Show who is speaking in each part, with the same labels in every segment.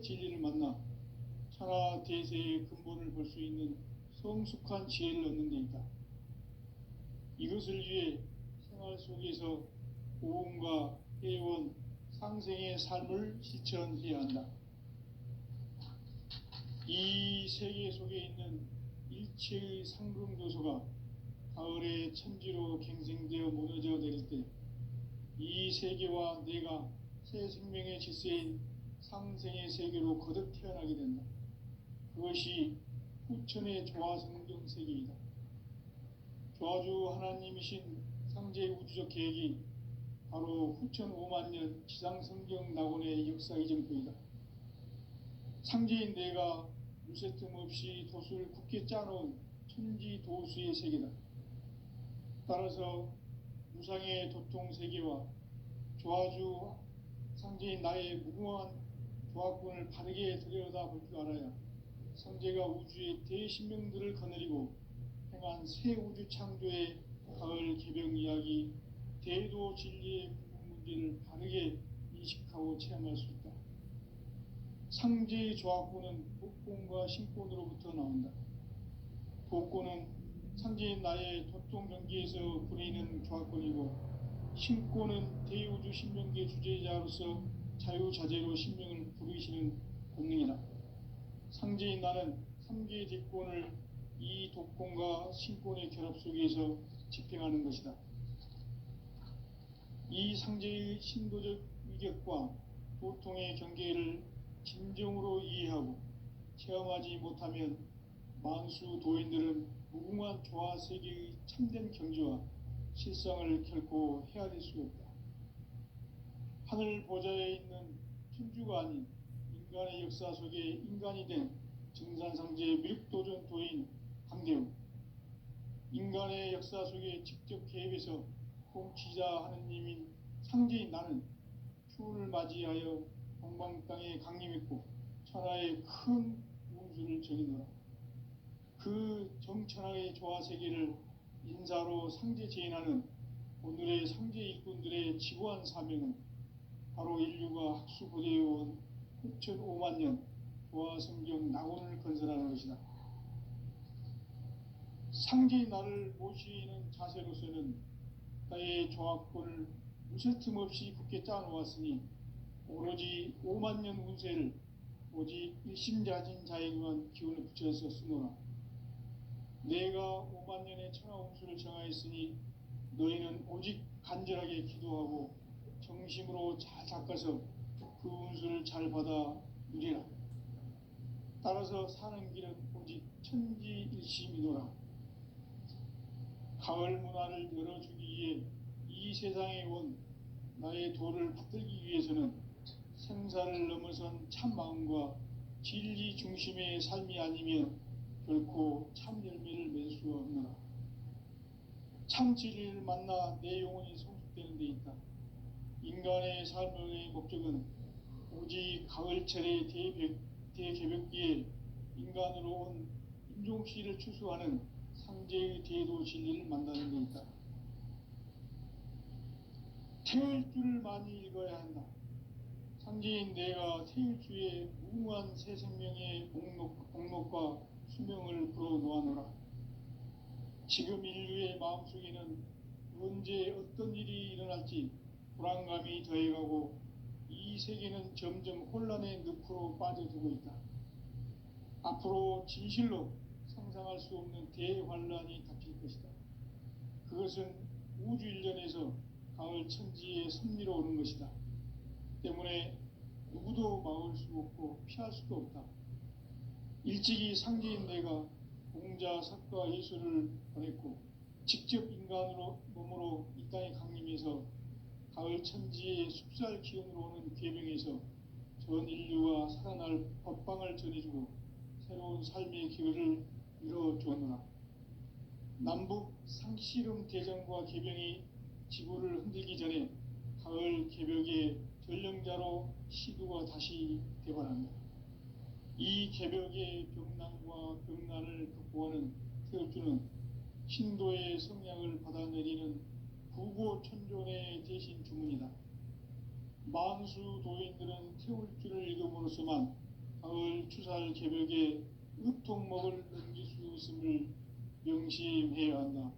Speaker 1: 진리를 만나 천하 대세의 근본을 볼 수 있는 성숙한 지혜를 얻는 데 있다. 이것을 위해 생활 속에서 고음과 회원, 상생의 삶을 실천해야 한다. 이 세계 속에 있는 일체의 상금요소가 가을의 천지로 갱생되어 무너져 내릴 때 이 세계와 내가 새 생명의 질서인 상생의 세계로 거듭 태어나게 된다. 그것이 후천의 조화성경 세계이다. 조화주 하나님이신 상제 우주적 계획이 바로 후천 5만 년 지상성경 낙원의 역사 이정표이다. 상제인 내가 무쇠 틈 없이 도수를 굳게 짜놓은 천지 도수의 세계다. 따라서 무상의 도통 세계와 조화주 상제인 나의 무궁한 조화권을 바르게 들여다볼 줄 알아야 상제가 우주의 대신명들을 거느리고 행한 새 우주 창조의 가을 개병 이야기, 대도 진리의 문제를 바르게 인식하고 체험할 수 있다. 상제의 조화권은 복권과 신권으로부터 나온다. 복권은 상제인 나의 도통 경기에서 부리는 조화권이고, 신권은 대우주 신명계 주제자로서 자유자재로 신명을 부르시는 본능이다. 상제인 나는 3개의 대권을 이 독권과 신권의 결합 속에서 집행하는 것이다. 이 상제의 신도적 위격과 도통의 경계를 진정으로 이해하고 체험하지 못하면 만수 도인들은 무궁한 조화 세계의 참된 경지와 실상을 결코 헤아릴 수 없다. 하늘 보좌에 있는 천주가 아닌 인간의 역사 속에 인간이 된 증산상제 밀도전 도인 강대우, 인간의 역사 속에 직접 개입해서 통치자 하느님인 상제인 나는 추운을 맞이하여 동방 땅에 강림했고 천하의 큰 운수를 정의노라. 그 정천하의 조화 세계를 인사로 상제 제인하는 오늘의 상제 일꾼들의 지고한 사명은 바로 인류가 학수고대해온 후천 5만 년 조화성경 낙원을 건설하는 것이다. 상제인 나를 모시는 자세로서는 나의 조화권을 무쇠 틈 없이 굳게 짜놓았으니 오로지 5만 년 운세를 오직 일심자진 자에게만 기운을 붙여서 쓰노라. 내가 5만 년의 천하 운수를 정하였으니 너희는 오직 간절하게 기도하고 정심으로 잘 닦아서 그 운수를 잘 받아 누리라. 따라서 사는 길은 오직 천지일심이노라. 가을 문화를 열어주기 위해 이 세상에 온 나의 도를 받들기 위해서는 생사를 넘어선 참마음과 진리 중심의 삶이 아니면 결코 참 열매를 맺을 수가 없노라. 참 진리를 만나 내 영혼이 성숙되는 데 있다. 인간의 삶의 목적은 오직 가을철의 대개벽기에 인간으로 온 인종씨를 추수하는 상제의 대도 진리를 만나는 데 있다. 태일주를 많이 읽어야 한다. 상제인 내가 태일주의 무궁한 새 생명의 목록과 수명을 불어놓아노라. 지금 인류의 마음속에는 언제 어떤 일이 일어날지 불안감이 더해가고 이 세계는 점점 혼란의 늪으로 빠져들고 있다. 앞으로 진실로 상상할 수 없는 대환란이 닥칠 것이다. 그것은 우주 일련에서 가을 천지의 섭리로 오는 것이다. 때문에 누구도 막을 수 없고 피할 수도 없다. 일찍이 상제인 내가 공자, 석가, 예수를 보냈고 직접 인간으로 몸으로 이 땅에 강림해서 가을 천지의 숲살 기운으로 오는 괴병에서 전 인류가 살아날 법방을 전해주고 새로운 삶의 기회를 이뤄주었노라. 남북 상씨름 대전과 개병이 지구를 흔들기 전에 가을 개벽의 전령자로 시두가 다시 되관한다. 이 개벽의 병난과 병난을 극복하는 태울주는 신도의 성량을 받아내리는 부고천존의 대신 주문이다. 만수 도인들은 태울주를 읽음으로써만 가을 추살 개벽에 으통목을 넘길 수 없음을 명심해야 한다.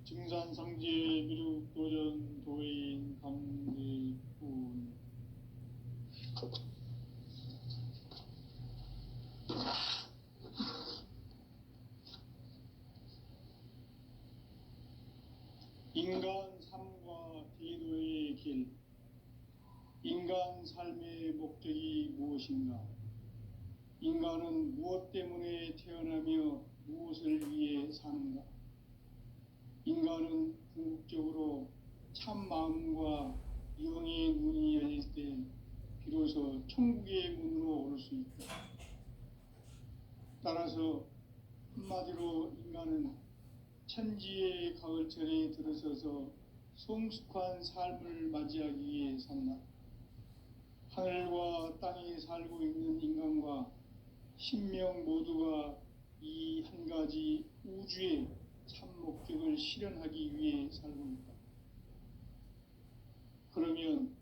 Speaker 1: 증산상제 미륵도전 도인 강대군. 인간 삶과 대도의 길. 인간 삶의 목적이 무엇인가? 인간은 무엇 때문에 태어나며 무엇을 위해 사는가? 인간은 궁극적으로 참 마음과 영의 문이 열릴 때 비로소 천국의 문으로 오를 수 있다. 따라서 한마디로 인간은 천지의 가을철에 들어서서 성숙한 삶을 맞이하기 위해 산다. 하늘과 땅에 살고 있는 인간과 신명 모두가 이 한 가지 우주의 참 목적을 실현하기 위해 살고 있다. 그러면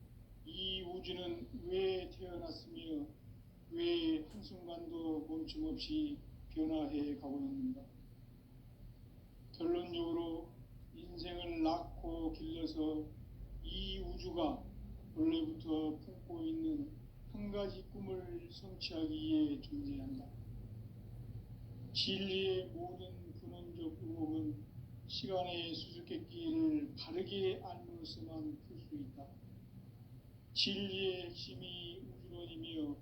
Speaker 1: 이 우주는 왜 태어났으며 왜 한순간도 멈춤없이 변화해 가고 있는가? 결론적으로 인생을 낳고 길러서 이 우주가 원래부터 품고 있는 한 가지 꿈을 성취하기 위해 존재한다. 진리의 모든 근원적 의혹은 시간의 수수께끼를 바르게 알므로서만 풀 수 있다. 진리의 핵심이 우주론이며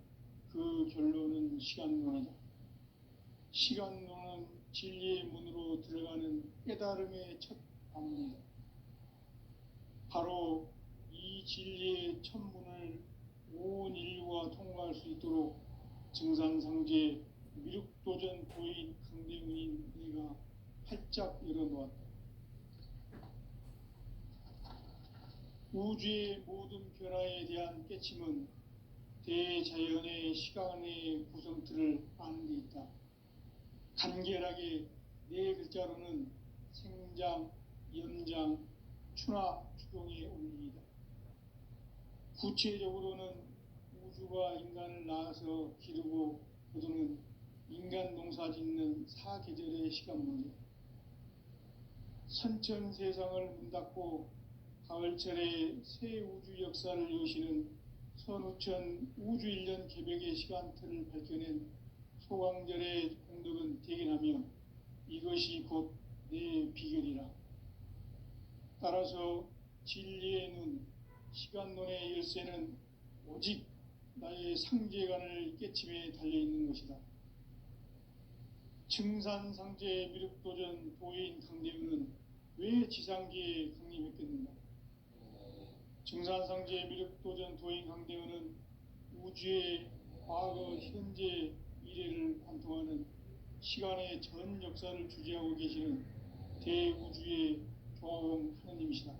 Speaker 1: 그 결론은 시간론이다. 시간론은 진리의 문으로 들어가는 깨달음의 첫 방문이다. 바로 이 진리의 첫 문을 온 인류가 통과할 수 있도록 증산상제 미륵도전 도인 강대문인 내가 활짝 열어놓았다. 우주의 모든 변화에 대한 깨침은 대자연의 시간의 구성틀을 아는 데 있다. 간결하게 네 글자로는 생장, 연장, 추나 추동의 원리이다. 구체적으로는 우주가 인간을 낳아서 기르고 거두는 인간 농사 짓는 사계절의 시간 문제. 선천 세상을 문 닫고 가을철에 새 우주 역사를 여시는 선우천 우주 1년 개벽의 시간틀을 밝혀낸 소강절의 공덕은 대견하며 이것이 곧 내 비결이라. 따라서 진리의 눈, 시간론의 열쇠는 오직 나의 상제관을 깨침에 달려있는 것이다. 증산상제 미륵도전 도인 강대문은 왜 지상계에 강림했겠는가? 증산상제 미륵도전 도인 강대문은 우주의 과거, 현재, 미래를 관통하는 시간의 전 역사를 주재하고 계시는 대우주의 조화공 하느님이시다.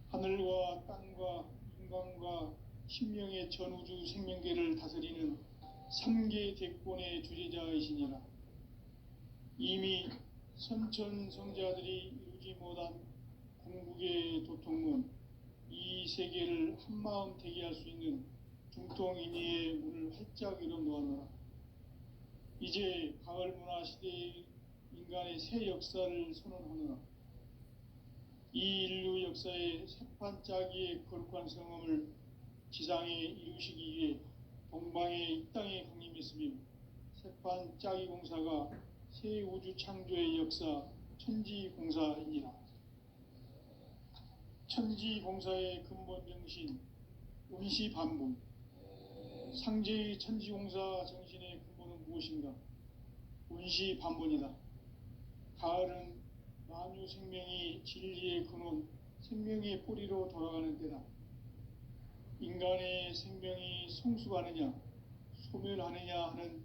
Speaker 1: 하늘과 땅과 인간과 신명의 전우주 생명계를 다스리는 3계 대권의 주재자이시니라. 이미 선천성자들이 이루지 못한 궁극의 도통문, 이 세계를 한마음 되게 할 수 있는 중통인의의 문을 활짝 열어놓아노라. 이제 가을 문화 시대의 인간의 새 역사를 선언하노라. 이 인류 역사의 새판짜기의 거룩한 성험을 지상에 이루시기 위해 동방의 이 땅에 강림했으며 새판짜기 공사가 새 우주 창조의 역사 천지공사이니라. 천지공사의 근본 정신 운시반분. 상제의 천지공사 정신의 근본은 무엇인가? 운시반분이다. 가을은 만유 생명이 진리의 근원, 생명의 뿌리로 돌아가는 때다. 인간의 생명이 성숙하느냐, 소멸하느냐 하는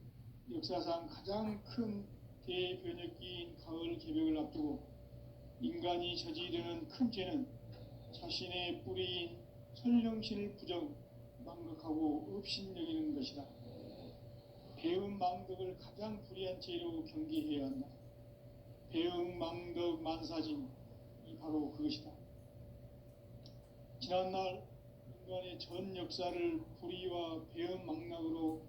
Speaker 1: 역사상 가장 큰 대변혁기인 가을 개벽을 앞두고 인간이 저지르는 큰 죄는 자신의 뿌리인 설령신을 부정, 망각하고 업신여기는 것이다. 배음 망덕을 가장 불의한 죄로 경계해야 한다. 배음 망덕 만사진이 바로 그것이다. 지난날 인간의 전 역사를 불의와 배음 망락으로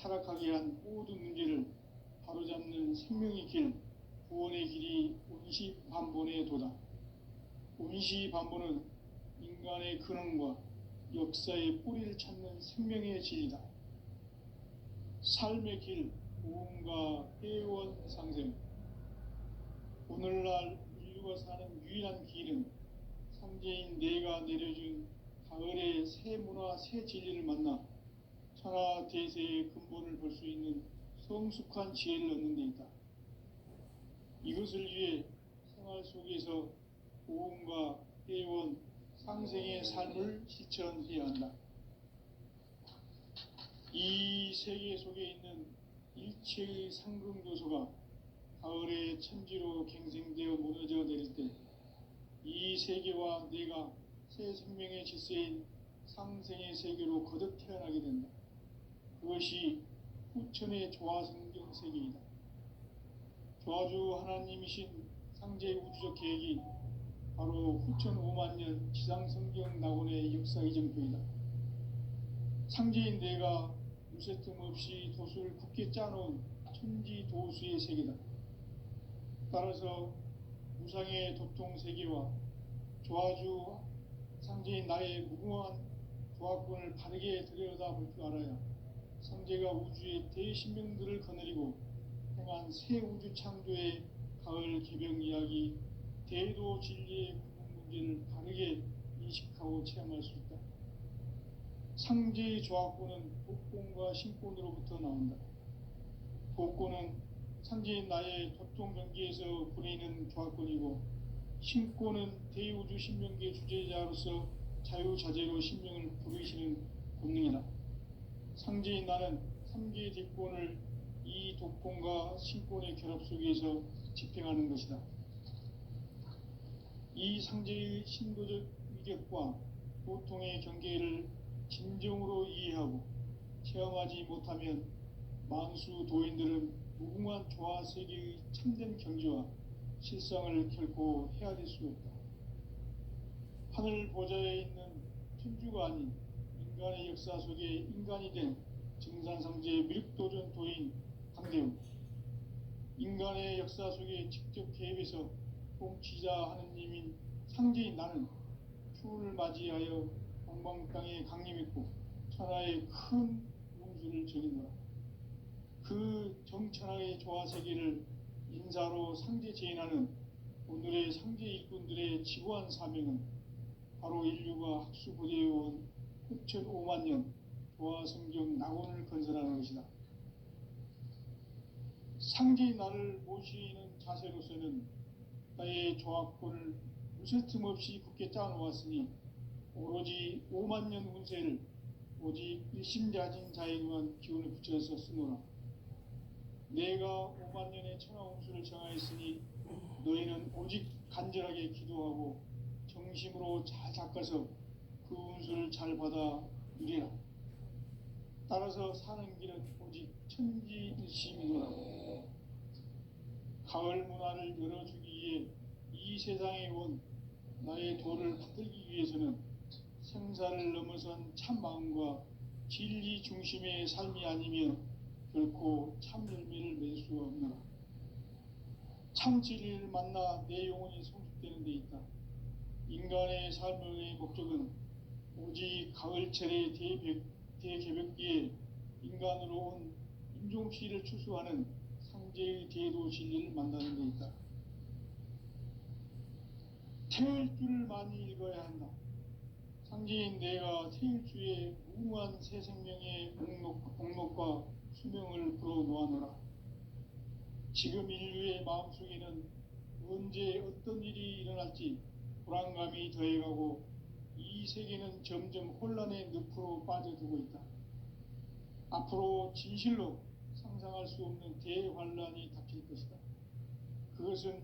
Speaker 1: 타락하게 한 모든 문제를 바로잡는 생명의 길, 구원의 길이 운시반본에 도다. 운시반본은 인간의 근원과 역사의 뿌리를 찾는 생명의 진리다. 삶의 길, 구원과 회원 상생. 오늘날 인류가 사는 유일한 길은 상제인 내가 내려준 가을의 새 문화, 새 진리를 만나 천하 대세의 근본을 볼 수 있는 성숙한 지혜를 얻는 데 있다. 이것을 위해 생활 속에서 보험과 회원, 상생의 삶을 실천해야 한다. 이 세계 속에 있는 일체의 상승도소가 가을의 천지로 갱생되어 무너져 내릴 때 이 세계와 내가 새 생명의 질서인 상생의 세계로 거듭 태어나게 된다. 그것이 후천의 조화성경 세계이다. 조화주 하나님이신 상제의 우주적 계획이 바로 후천 5만년 지상성경 낙원의 역사 이정표이다. 상제인 내가 무쇠 틈 없이 도수를 굳게 짜놓은 천지 도수의 세계다. 따라서 무상의 도통 세계와 조화주 상제인 나의 무궁한 조화권을 바르게 들여다볼 줄 알아야 상제가 우주의 대신명들을 거느리고 행한 새 우주 창조의 가을 개병 이야기, 대도 진리의 구분 문제를 바르게 인식하고 체험할 수 있다. 상제의 조화권은 복권과 신권으로부터 나온다. 복권은 상제인 나의 도통 경계에서 부리는 조화권이고, 신권은 대우주 신명계 주제자로서 자유자재로 신명을 부르시는 본능이다. 상제인 나는 3개의 대권을 이 독권과 신권의 결합 속에서 집행하는 것이다. 이 상제의 신도적 위격과 보통의 경계를 진정으로 이해하고 체험하지 못하면 만수 도인들은 무궁한 조화 세계의 참된 경지와 실상을 결코 헤아릴 수 없다. 하늘 보좌에 있는 천주가 아닌 인간의 역사 속에 인간이 된 증산상제 미륵도전 도인 강대우, 인간의 역사 속에 직접 개입해서 통치자 하느님인 상제인 나는 추운을 맞이하여 동방 땅에 강림했고 천하의 큰 운수를 전이노라. 그 정천하의 조화세계를 인사로 상제 제인하는 오늘의 상제 일꾼들의 지구한 사명은 바로 인류가 학수고대해온 후천 5만년 조화성경 낙원을 건설하는 것이다. 상제인 나를 모시는 자세로서는 나의 조화권을 무쇠 틈 없이 굳게 짜놓았으니 오로지 5만년 운세를 오직 일심자진 자에게만 기운을 붙여서 쓰노라. 내가 5만년의 천하운수를 정하였으니 너희는 오직 간절하게 기도하고 정심으로 잘 닦아서 그 운수를 잘 받아 누리라. 따라서 사는 길은 오직 천지일심이노라. 가을 문화를 열어주기 위해 이 세상에 온 나의 도를 붙들기 위해서는 생사를 넘어선 참 마음과 진리 중심의 삶이 아니면 결코 참 열매를 맺을 수 없노라. 참 진리를 만나 내 영혼이 성숙되는 데 있다. 인간의 삶의 목적은 오직 가을철의 대개벽기에 인간으로 온 인종시를 추수하는 상제의 대도 진리를 만나는 데 있다. 태일주를 많이 읽어야 한다. 상제인 내가 태일주의 무궁한 새 생명의 목록과 수명을 불어놓아노라. 지금 인류의 마음속에는 언제 어떤 일이 일어날지 불안감이 더해가고 이 세계는 점점 혼란의 늪으로 빠져들고 있다. 앞으로 진실로 상상할 수 없는 대환란이 닥칠 것이다. 그것은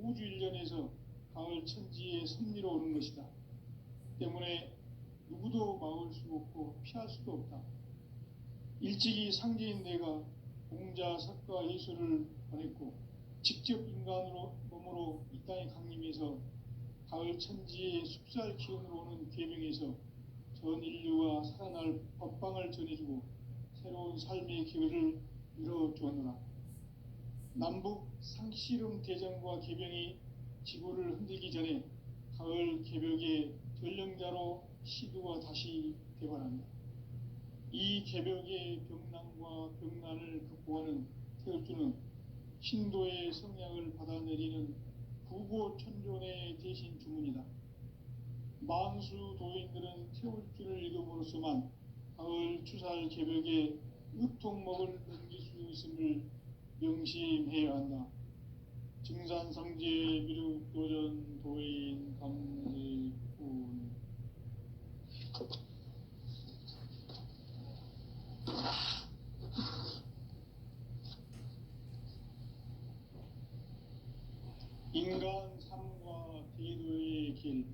Speaker 1: 우주 일련에서 가을 천지의 섭리로 오는 것이다. 때문에 누구도 막을 수 없고 피할 수도 없다. 일찍이 상제인 내가 공자, 석가, 예수를 보냈고 직접 인간으로 몸으로 이 땅에 강림해서 가을 천지의 숲살 기운으로 오는 계명에서 전 인류가 살아날 법방을 전해주고 새로운 삶의 기회를 열어주었노라. 남북 상씨름 대전과 개병이 지구를 흔들기 전에 가을 개벽의 전령자로 시두가 다시 되관합니다. 이 개벽의 병난과 병난을 극복하는 태극주는 신도의 성량을 받아내리는 구고천존의 대신 주문이다. 만수 도인들은 태극주를 읽음으로써만 가을 추살 개벽의 으통목을 넘길 수 있음을 명심해야 한다. 증산상제 미륵도전 도인 감대군. 인간 삶과 대도의 길.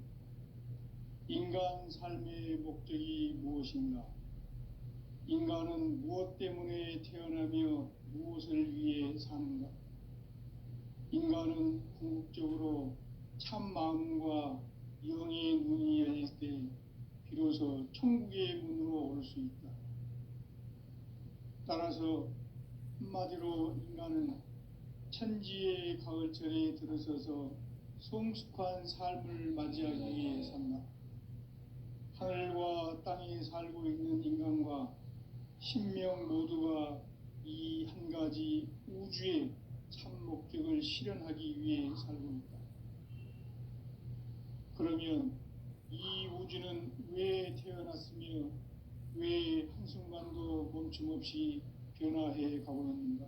Speaker 1: 인간 삶의 목적이 무엇인가? 인간은 무엇 때문에 태어나며 무엇을 위해 사는가? 인간은 궁극적으로 참 마음과 영의 눈이 열릴 때 비로소 천국의 문으로 올 수 있다. 따라서 한마디로 인간은 천지의 가을철에 들어서서 성숙한 삶을 맞이하기 위해 산다. 하늘과 땅에 살고 있는 인간과 신명 모두가 이 한 가지 우주의 참 목적을 실현하기 위해 살고 있다. 그러면 이 우주는 왜 태어났으며 왜 한순간도 멈춤없이 변화해 가고 있는가?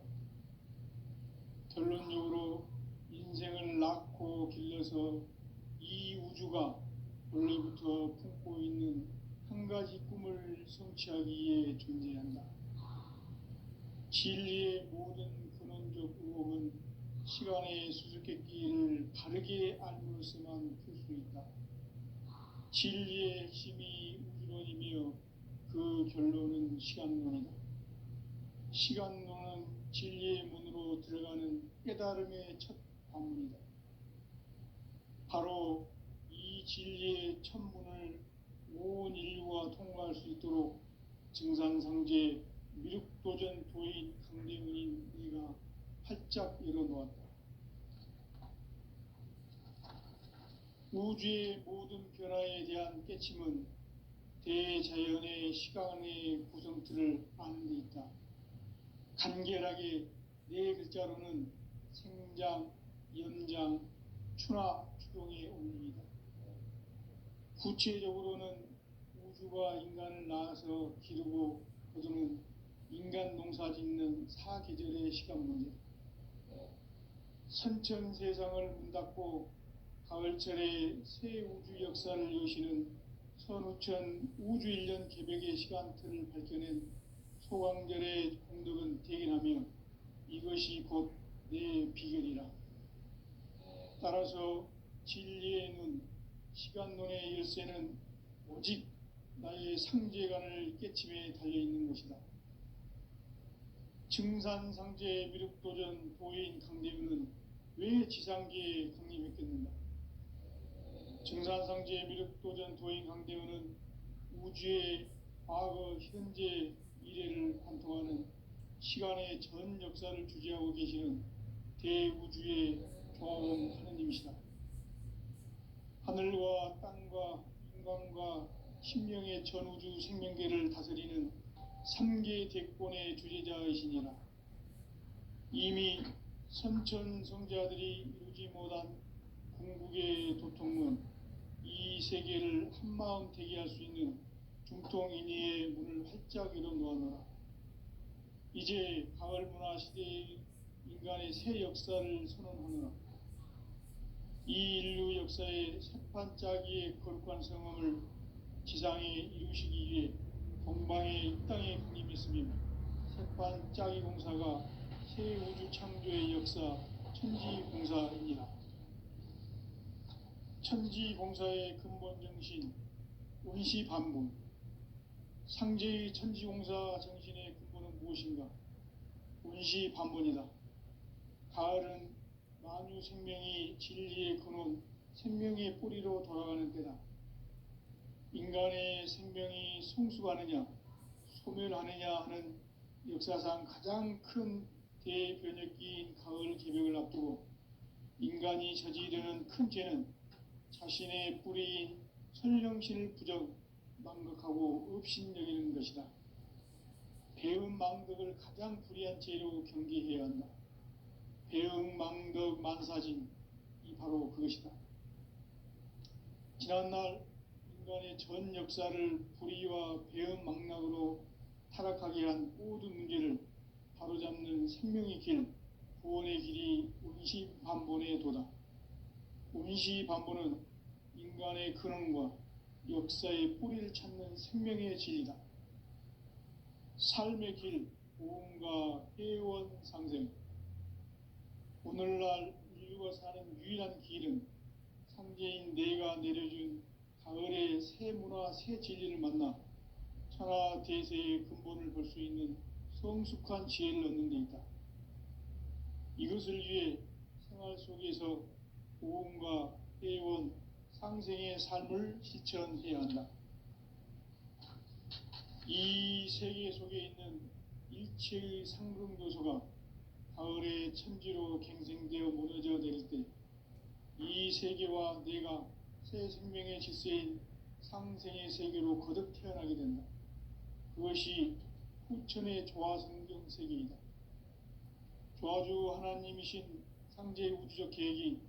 Speaker 1: 결론적으로 인생을 낳고 길러서 이 우주가 원래부터 품고 있는 한 가지 꿈을 성취하기 위해 존재한다. 진리의 모든 근원적 의혹은 시간의 수수께끼를 바르게 알므로서만 풀 수 있다. 진리의 핵심이 우주론이며 그 결론은 시간론이다. 시간론은 진리의 문으로 들어가는 깨달음의 첫 관문이다. 바로 이 진리의 첫 문을 온 인류가 통과할 수 있도록 증산상제 미륵도전 도인 강대문인 네가 활짝 열어놓았다. 우주의 모든 변화에 대한 깨침은 대자연의 시간의 구성틀을 아는 데 있다. 간결하게 네 글자로는 생장, 연장, 추나 추동의 원리이다. 구체적으로는 우주가 인간을 낳아서 기르고 거두는 인간 농사 짓는 사계절의 시간 문제. 선천 세상을 문 닫고 가을철에 새 우주 역사를 여시는 선우천 우주 1년 개벽의 시간틀을 밝혀낸 소강절의 공덕은 대견하며 이것이 곧 내 비결이라. 따라서 진리의 눈, 시간론의 열쇠는 오직 나의 상제관을 깨침에 달려있는 것이다. 증산상제 미륵도전 도인 강대문은 왜 지상계에 강림했겠는가? 증산상제 미륵도전 도인 강대문은 우주의 과거, 현재, 미래를 관통하는 시간의 전 역사를 주재하고 계시는 대우주의 종엄 하느님이시다. 하늘과 땅과 인간과 신명의 전우주 생명계를 다스리는 3계 대권의 주재자이시니라. 이미 선천성자들이 이루지 못한 궁극의 도통문, 이 세계를 한마음 되게 할 수 있는 중통인의의 문을 활짝 열어놓았노라. 이제 가을 문화 시대의 인간의 새 역사를 선언하노라. 이 인류 역사의 새판짜기의 거룩한 성험을 지상에 이루시기 위해 동방의 이 땅에 강림했으며 새판짜기 공사가 새 우주 창조의 역사 천지공사입니다. 천지공사의 근본 정신 운시반분. 상제의 천지공사 정신의 근본은 무엇인가? 운시반분이다. 가을은 만유 생명이 진리의 근원, 생명의 뿌리로 돌아가는 때다. 인간의 생명이 성숙하느냐, 소멸하느냐 하는 역사상 가장 큰 대변혁기인 가을 개벽을 앞두고 인간이 저지르는 큰 죄는 자신의 뿌리인 선령신을 망각하고 업신여기는 것이다. 배은망덕을 가장 불의한 죄로 경계해야 한다. 배은망덕 만사진이 바로 그것이다. 지난날 인간의 전 역사를 불의와 배은망락으로 타락하게 한 모든 문제를 바로잡는 생명의 길, 구원의 길이 운시반본의 도다. 운시반본은 인간의 근원과 역사의 뿌리를 찾는 생명의 진리다. 삶의 길, 보험과 회원 상생. 오늘날 인류가 사는 유일한 길은 상제인 내가 내려준 가을의 새 문화, 새 진리를 만나 천하 대세의 근본을 볼 수 있는 성숙한 지혜를 얻는 데 있다. 이것을 위해 생활 속에서 보험과 회원, 상생의 삶을 실천해야 한다. 이 세계 속에 있는 일체의 상승도서가 가을의 천지로 갱생되어 무너져 내릴 때 이 세계와 내가 새 생명의 질서인 상생의 세계로 거듭 태어나게 된다. 그것이 후천의 조화성경 세계이다. 조화주 하나님이신 상제의 우주적 계획이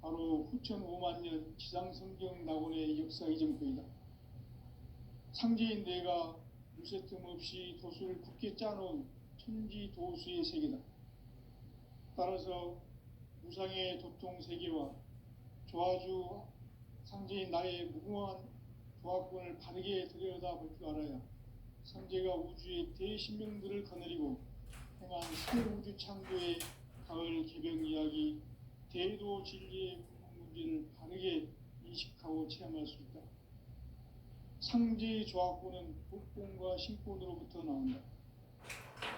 Speaker 1: 바로 후천 5만년 지상성경 낙원의 역사 이전표이다. 상제인 내가 무쇠틈 없이 도수를 굳게 짜놓은 천지 도수의 세계다. 따라서 무상의 도통 세계와 조화주 상제인 나의 무궁한 조화권을 바르게 들여다볼 줄 알아야 상제가 우주의 대신명들을 거느리고 행한 새 우주 창조의 가을 개벽 이야기, 대도 진리의 궁극 문제를 바르게 인식하고 체험할 수 있다. 상제의 조화권은 복권과 신권으로부터 나온다.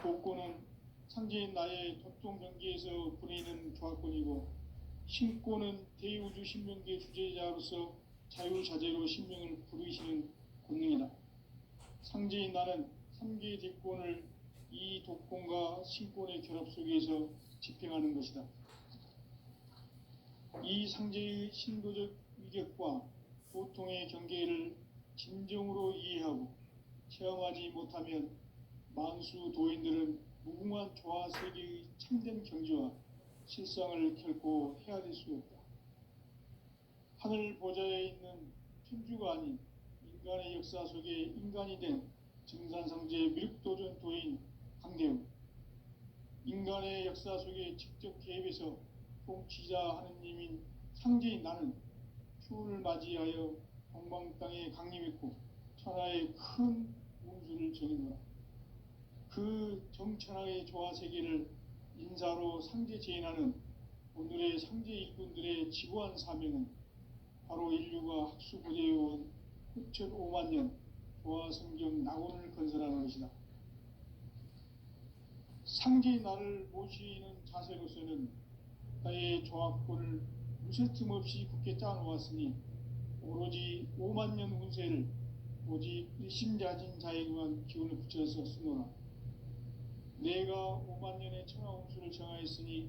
Speaker 1: 복권은 상제인 나의 도통 경계에서 부리는 조화권이고, 신권은 대우주 신명계 주제자로서 자유자재로 신명을 부르시는 권능이다. 상제인 나는 3개의 뒷권을 이 독권과 신권의 결합 속에서 집행하는 것이다. 이 상제의 신도적 위격과 보통의 경계를 진정으로 이해하고 체험하지 못하면 만수 도인들은 무궁한 조화 세계의 참된 경지와 실상을 결코 헤아릴 수 없다. 하늘 보좌에 있는 천주가 아닌 인간의 역사 속에 인간이 된 증산상제 미륵도전 도인 강대우, 인간의 역사 속에 직접 개입해서 통치자 하느님인 상제인 나는 추운을 맞이하여 동방 땅에 강림했고 천하의 큰 운수를 정해놓아 그 정천하의 조화 세계를 인사로 상제 제인하는 오늘의 상제 일꾼들의 지구한 사명은 바로 인류가 학수고대해온 후천 5만년 조화성경 낙원을 건설하는 것이다. 상제의 나를 모시는 자세로서는 나의 조화권을 무쇠틈 없이 굳게 짜놓았으니 오로지 5만년 운세를 오직 일심자진 자에게만 기운을 붙여서 쓰노라. 내가 5만년의 천하 운수를 정하였으니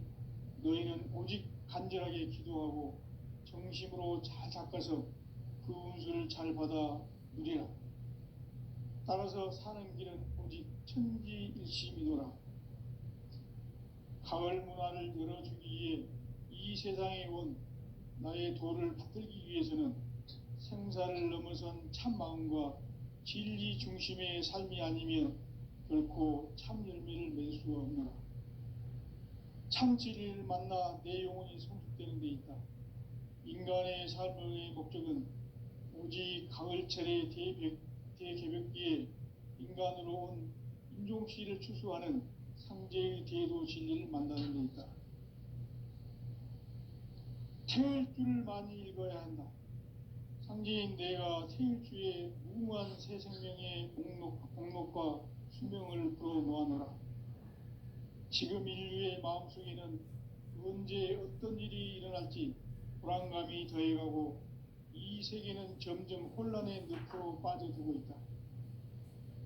Speaker 1: 너희는 오직 간절하게 기도하고 정심으로 잘 닦아서 그 운수를 잘 받아 누리라. 따라서 사는 길은 오직 천지일심이노라. 가을 문화를 열어주기 위해 이 세상에 온 나의 도를 붙들기 위해서는 생사를 넘어선 참 마음과 진리 중심의 삶이 아니면 결코 참 열매를 맺을 수가 없노라. 참 진리를 만나 내 영혼이 성숙되는 데 있다. 인간의 삶의 목적은 오직 가을철의 대개벽기에 인간으로 온 인종시를 추수하는 상제의 대도 진리를 만나는 데 있다. 태을 줄을 많이 읽어야 한다. 상제인 내가 태일주의 무궁한 새 생명의 목록과 수명을 불어놓아노라. 지금 인류의 마음속에는 언제 어떤 일이 일어날지 불안감이 더해가고 이 세계는 점점 혼란의 늪으로 빠져들고 있다.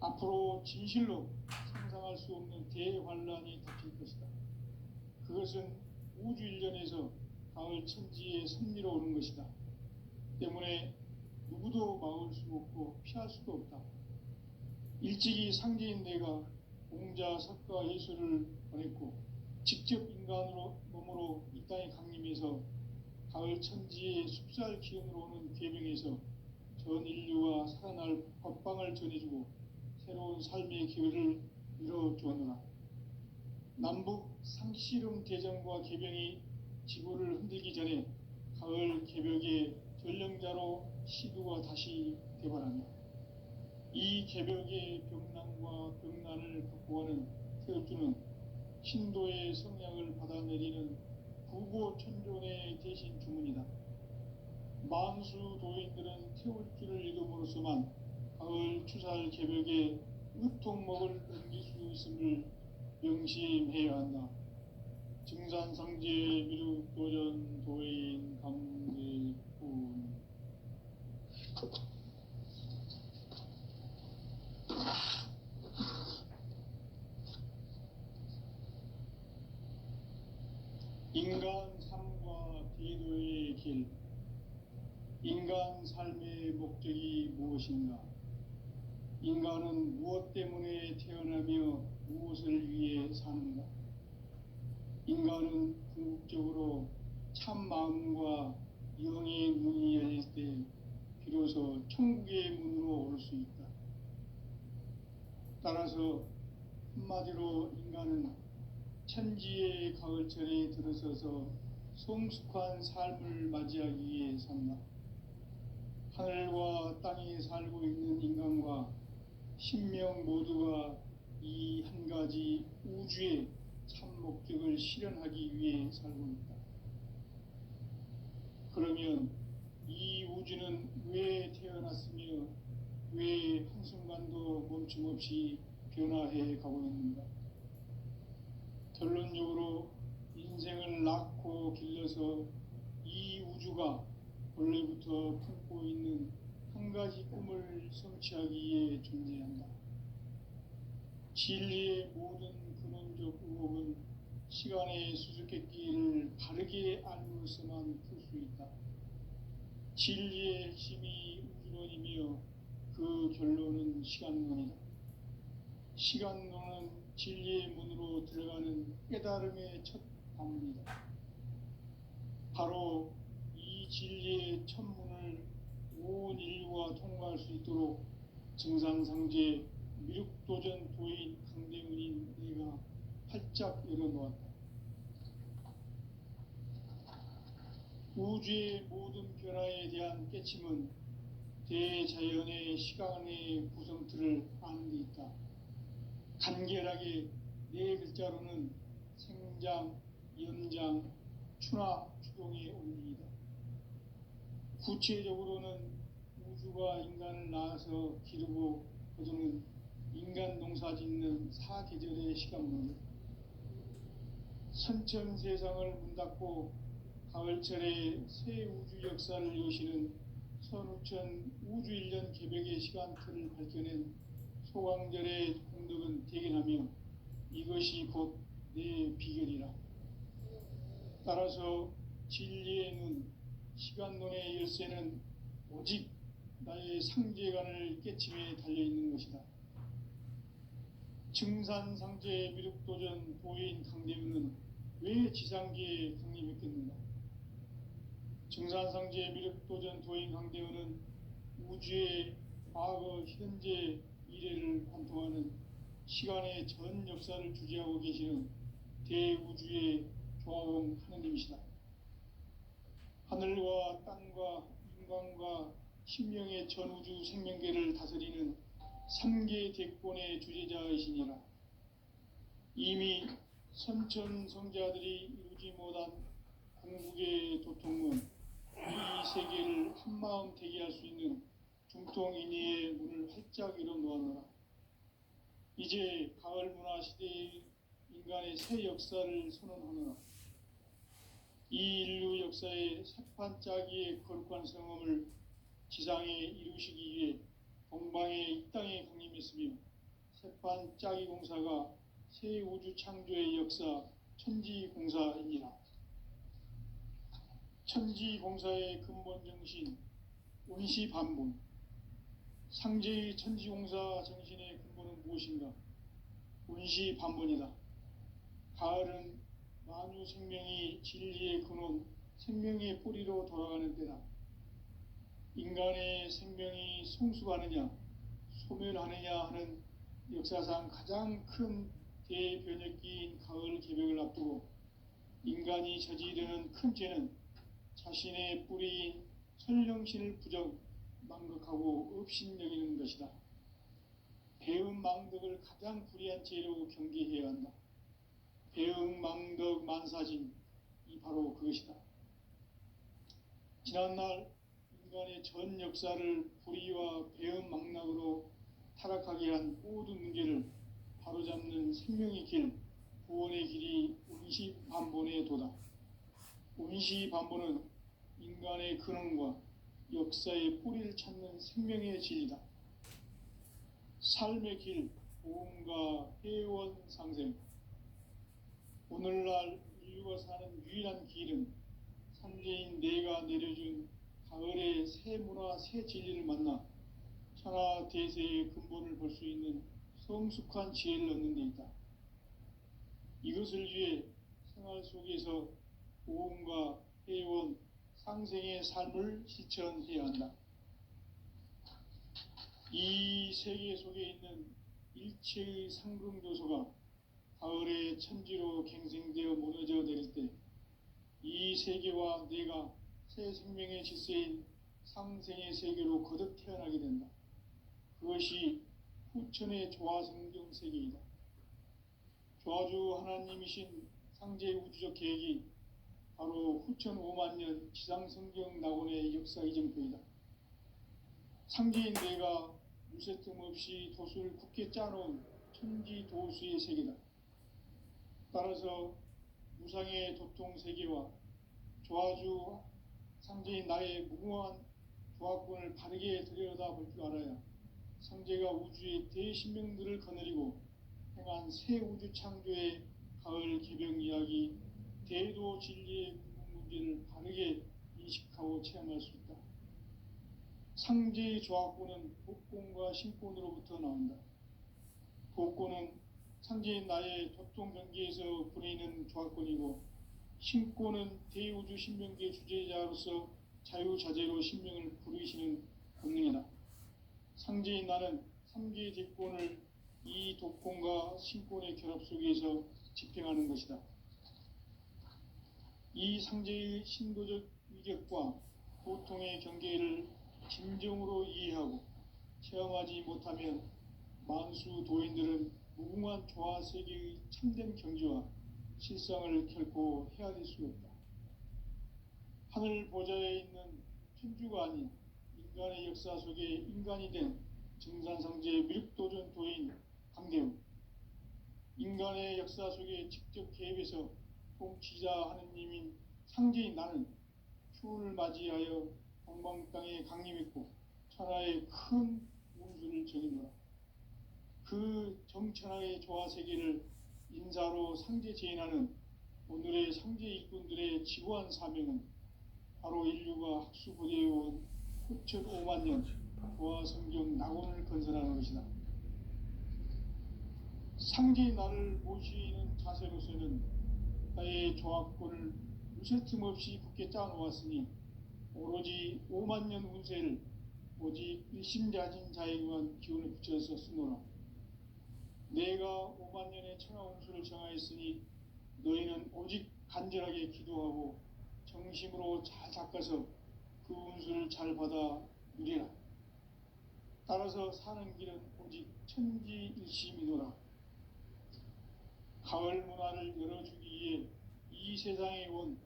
Speaker 1: 앞으로 진실로 상상할 상상할 수 없는 대환란이 닥칠 것이다. 그것은 우주 일련에서 가을 천지의 섭리로 오는 것이다. 때문에 누구도 막을 수 없고 피할 수도 없다. 일찍이 상제인 내가 공자, 석가, 예수를 보냈고 직접 인간으로 몸으로 이 땅에 강림해서 가을 천지의 숲살 기운으로 오는 계명에서 전 인류가 살아날 법방을 전해주고 새로운 삶의 기회를 이뤄주었노라. 남북 상씨름 대전과 계병이 지구를 흔들기 전에 가을 개벽의 전령자로 시두가 다시 개발하며 이 개벽의 병난과 병난을 극복하는 태울주는 신도의 성량을 받아내리는 부고천존의 대신 주문이다. 만수 도인들은 태울주를 이름으로서만 가을 추살 개벽에 의통목을 넘길 수 있음을 명심해야 한다. 증산상제 미륵도전 도인 강제군. 인간 삶과 대도의 길. 인간 삶의 목적이 무엇인가? 인간은 무엇 때문에 태어나며 무엇을 위해 사는가? 인간은 궁극적으로 참 마음과 영의 문이 열릴 때 비로소 천국의 문으로 오를 수 있다. 따라서 한마디로 인간은 천지의 가을철에 들어서서 성숙한 삶을 맞이하기 위해 산다. 하늘과 땅에 살고 있는 인간과 신명 모두가 이 한 가지 우주의 참 목적을 실현하기 위해 살고 있다. 그러면 이 우주는 왜 태어났으며 왜 한순간도 멈춤없이 변화해 가고 있는가? 결론적으로 인생을 낳고 길러서 이 우주가 원래부터 품고 있는 한 가지 꿈을 성취하기 위해 존재한다. 진리의 모든 근원적 의혹은 시간의 수수께끼를 바르게 알므로서만 풀 수 있다. 진리의 핵심이 우주론이며 그 결론은 시간론이다. 시간론은 진리의 문으로 들어가는 깨달음의 첫 방문이다. 바로 이 진리의 첫 문을 온 인류가 통과할 수 있도록 증산상제 미륵도전 도인 강대문인 내가 활짝 열어놓았다. 우주의 모든 변화에 대한 깨침은 대자연의 시간의 구성틀을 아는 데 있다. 간결하게 네 글자로는 생장, 연장, 추나 추동의 원리이다. 구체적으로는 우주가 인간을 낳아서 기르고 거두는 인간 농사 짓는 사계절의 시간론이다. 선천 세상을 문닫고 가을철에 새 우주 역사를 여시는 선우천 우주 일년 개벽의 시간틀을 밝혀낸 소강절의 공덕은 대견하며 이것이 곧 내 비결이라. 따라서 진리의 눈, 시간론의 열쇠는 오직 나의 상제관을 깨침에 달려있는 것이다. 증산상제 미륵도전 도인 강대문은 왜 지상계에 강림했겠는가? 증산상제 미륵도전 도인 강대문은 우주의 과거, 현재, 미래를 관통하는 시간의 전 역사를 주재하고 계시는 대우주의 조화원 하느님이시다. 하늘과 땅과 인간과 신명의 전우주 생명계를 다스리는 3계 대권의 주재자이시니라. 이미 선천성자들이 이루지 못한 궁극의 도통은 이 세계를 한마음 되게 할 수 있는 중통인의의 문을 활짝 열어놓았노라. 이제 가을 문화 시대의 인간의 새 역사를 선언하노라. 이 인류 역사의 새판짜기의 거룩한 성험을 지상에 이루시기 위해 동방의 이 땅에 강림했으며 새판짜기 공사가 새 우주 창조의 역사 천지공사입니다. 천지공사의 근본 정신 원시반본, 상제의 천지공사 정신의 근본은 무엇인가? 원시반본이다. 가을은 만유 생명이 진리의 근원, 생명의 뿌리로 돌아가는 때다. 인간의 생명이 성숙하느냐 소멸하느냐 하는 역사상 가장 큰 대변혁기인 가을 개벽을 앞두고 인간이 저지르는 큰 죄는 자신의 뿌리인 설령신을 부정 망극하고 업신여기는 것이다. 배은망덕을 가장 불의한 죄로 경계해야 한다. 배은망덕 만사진이 바로 그것이다. 지난날 인간의 전 역사를 불의와 배은망락으로 타락하게 한 모든 문제를 바로잡는 생명의 길, 구원의 길이 원시반본의 도다. 원시반본은 인간의 근원과 역사의 뿌리를 찾는 생명의 진리다. 삶의 길, 보험과 회원 상생. 오늘날 인류가 사는 유일한 길은 삼재인 내가 내려준 가을의 새 문화, 새 진리를 만나 천하 대세의 근본을 볼 수 있는 성숙한 지혜를 얻는 데 있다. 이것을 위해 생활 속에서 보험과 회원, 상생의 삶을 실천해야 한다. 이 세계 속에 있는 일체의 상승조소가 가을의 천지로 갱생되어 무너져 내릴 때 이 세계와 내가 새 생명의 질서인 상생의 세계로 거듭 태어나게 된다. 그것이 후천의 조화성경 세계이다. 조화주 하나님이신 상제 우주적 계획이 바로 후천 5만 년 지상성경 낙원의 역사 이정표이다. 상제인 내가 무쇠틈 없이 도수를 굳게 짜놓은 천지도수의 세계다. 따라서 무상의 도통 세계와 조화주 상제인 나의 무궁한 조화권을 바르게 들여다볼 줄 알아야 상제가 우주의 대신명들을 거느리고 행한 새 우주 창조의 가을 개벽 이야기, 대도 진리의 궁극 문제를 바르게 인식하고 체험할 수 있다. 상제의 조화권은 복권과 신권으로부터 나온다. 복권은 상제인 나의 도통 경계에서 부리는 조화권이고, 신권은 대우주 신명계 주제자로서 자유자재로 신명을 부르시는 본능이다. 상제인 나는 3개의 대권을 이 독권과 신권의 결합 속에서 집행하는 것이다. 이 상제의 신도적 위격과 보통의 경계를 진정으로 이해하고 체험하지 못하면 만수 도인들은 무궁한 조화세계의 참된 경지와 실상을 결코 헤아릴 수 없다. 하늘 보좌에 있는 천주가 아닌 인간의 역사 속에 인간이 된 증산상제 미륵도전 도인 강대우, 인간의 역사 속에 직접 개입해서 통치자 하느님인 상제인 나는 추운을 맞이하여 동방 땅에 강림했고 천하의 큰 운수를 전이노라. 그 정천하의 조화세계를 인사로 상제 제인하는 오늘의 상제 일꾼들의 지구한 사명은 바로 인류가 학수고대해온 후천 5만 년 조화성경 낙원을 건설하는 것이다. 상제의 나를 모시는 자세로서는 나의 조화권을 무쇠 틈 없이 굳게 짜놓았으니 오로지 5만 년 운세를 오직 일심자진 자에게만 기운을 붙여서 쓰노라. 내가 5만 년의 천하 운수를 정하였으니 너희는 오직 간절하게 기도하고 정심으로 잘 닦아서 그 운수를 잘 받아 누리라. 따라서 사는 길은 오직 천지일심이노라. 가을 문화를 열어주기 위해 이 세상에 온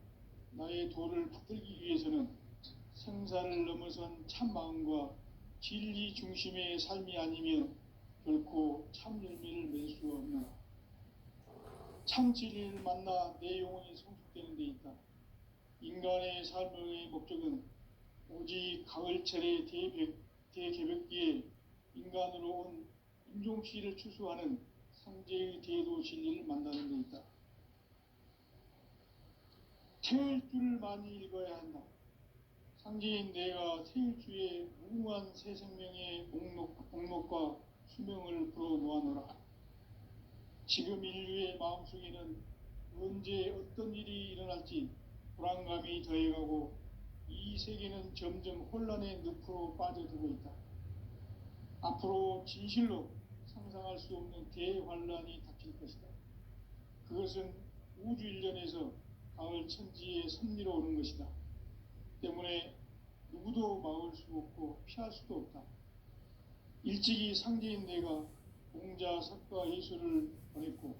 Speaker 1: 나의 도를 붙들기 위해서는 생사를 넘어선 참마음과 진리 중심의 삶이 아니면 결코 참 열매를 맺을 수 없노라. 참 진리를 만나 내 영혼이 성숙되는 데 있다. 인간의 삶의 목적은 오직 가을철의 대개벽기에 인간으로 온 인종씨를 추수하는 상제의 대도 진리를 만나는 데 있다. 태일주를 많이 읽어야 한다. 상제인 내가 태일주의 무궁한 새 생명의 목록과 수명을 불어놓아노라. 지금 인류의 마음속에는 언제 어떤 일이 일어날지 불안감이 더해가고 이 세계는 점점 혼란의 늪으로 빠져들고 있다. 앞으로 진실로 상상할 수 없는 대환란이 닥칠 것이다. 그것은 우주 일련에서 가을 천지의 섭리로 오는 것이다. 때문에 누구도 막을 수 없고 피할 수도 없다. 일찍이 상제인 내가 공자, 석가, 예수를 보냈고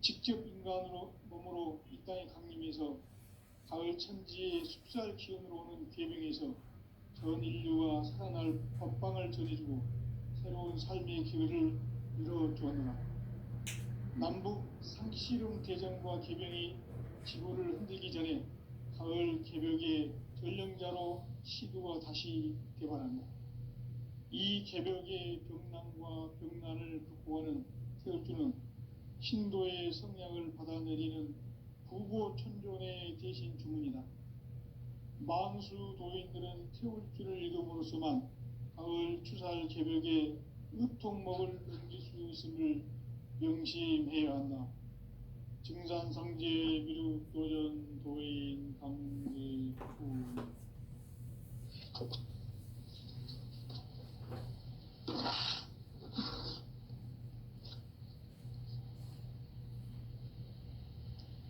Speaker 1: 직접 인간으로 몸으로 이 땅에 강림해서 가을 천지의 숲살 기운으로 오는 계명에서 전 인류가 살아날 법방을 전해주고 새로운 삶의 기회를 이뤄주었노라. 남북 상씨름 대전과 계명이 지구를 흔들기 전에 가을 개벽의 전령자로 시도가 다시 개발한다. 이 개벽의 병난과 병난을 극복하는 태울주는 신도의 성량을 받아내리는 부고천존의 대신 주문이다. 만수 도인들은 태울주를 읽음으로써만 가을 추살 개벽의 의통목을 넘길 수 있음을 명심해야 한다. 증산상제 미륵도전 도인 강제후.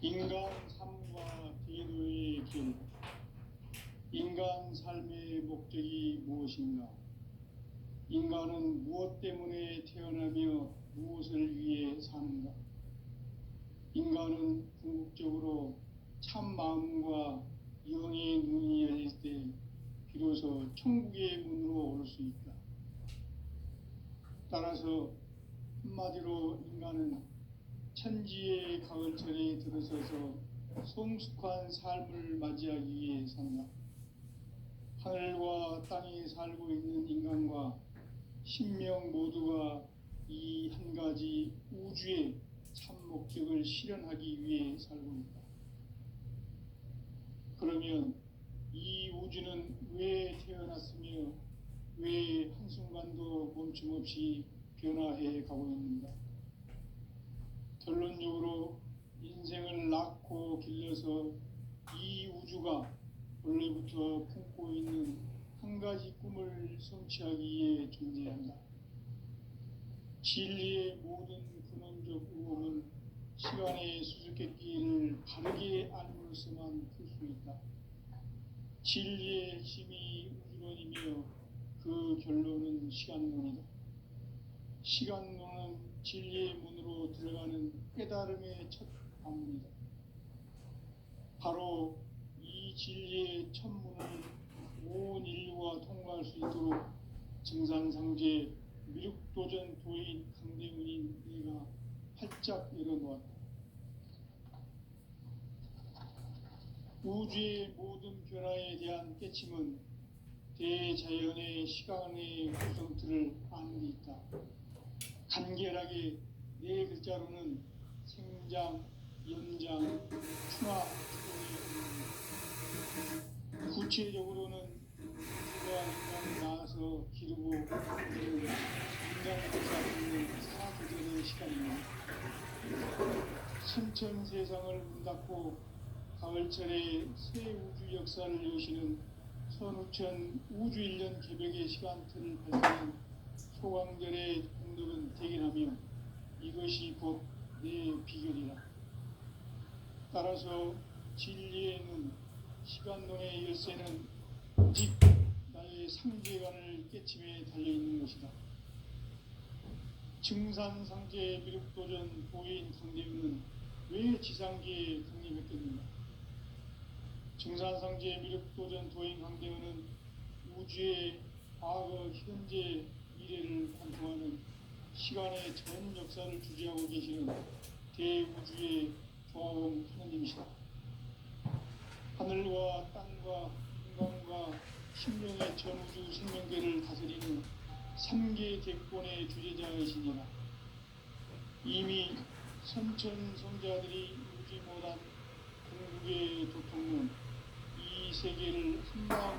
Speaker 1: 인간 삶과 대도의 길. 인간 삶의 목적이 무엇인가? 인간은 무엇 때문에 태어나며 무엇을 위해 사는가? 인간은 궁극적으로 참 마음과 영의 눈이 열릴 때 비로소 천국의 문으로 오를 수 있다. 따라서 한마디로 인간은 천지의 가을철에 들어서서 성숙한 삶을 맞이하기 위해 산다. 하늘과 땅에 살고 있는 인간과 신명 모두가 이 한 가지 우주의 참 목적을 실현하기 위해 살고 있다. 그러면 이 우주는 왜 태어났으며 왜 한순간도 멈춤없이 변화해 가고 있는가? 결론적으로 인생을 낳고 길러서 이 우주가 원래부터 품고 있는 한 가지 꿈을 성취하기 위해 존재한다. 진리의 모든 근원적 의혹은 시간의 수수께끼를 바르게 알므로서만 풀 수 있다. 진리의 핵심이 우주론이며 그 결론은 시간론이다. 시간론은 진리의 문으로 들어가는 깨달음의 첫 방문이다. 바로 이 진리의 첫 문을 온 인류가 통과할 수 있도록 증산상제 미륵도전 도인 강대문인 내가 활짝 열어놓았다. 우주의 모든 변화에 대한 깨침은 대자연의 시간의 구성틀을 아는 데 있다. 간결하게 네 글자로는 생장, 연장, 충화, 구체적으로는 우주가 인간을 낳아서 기르고 인간을 구사하는 사계절의 시간이며 천천 세상을 문 닫고 가을철에 새 우주 역사를 여시는 선우천 우주일년 개벽의 시간틀을 밝히는 소강절의 공덕은 대견하며 이것이 곧 내 비결이라. 따라서 진리의 눈, 시간론의 열쇠는 오직 나의 상제관을 깨침에 달려있는 것이다. 증산상제 미륵도전 도인 강대윤은 왜 지상계에 강림했겠는가? 증산상제 미륵도전 도인 강대윤은 우주의 과거, 현재, 미래를 관통하는 시간의 전 역사를 주재하고 계시는 대우주의 조화원 하느님이시다. 하늘과 땅과 인간과 심령의 전우주 생명계를 다스리는 3개 객본의 주제자이시니라. 이미 선천성자들이 누리지 못한 궁극의 도통은 이 세계를 한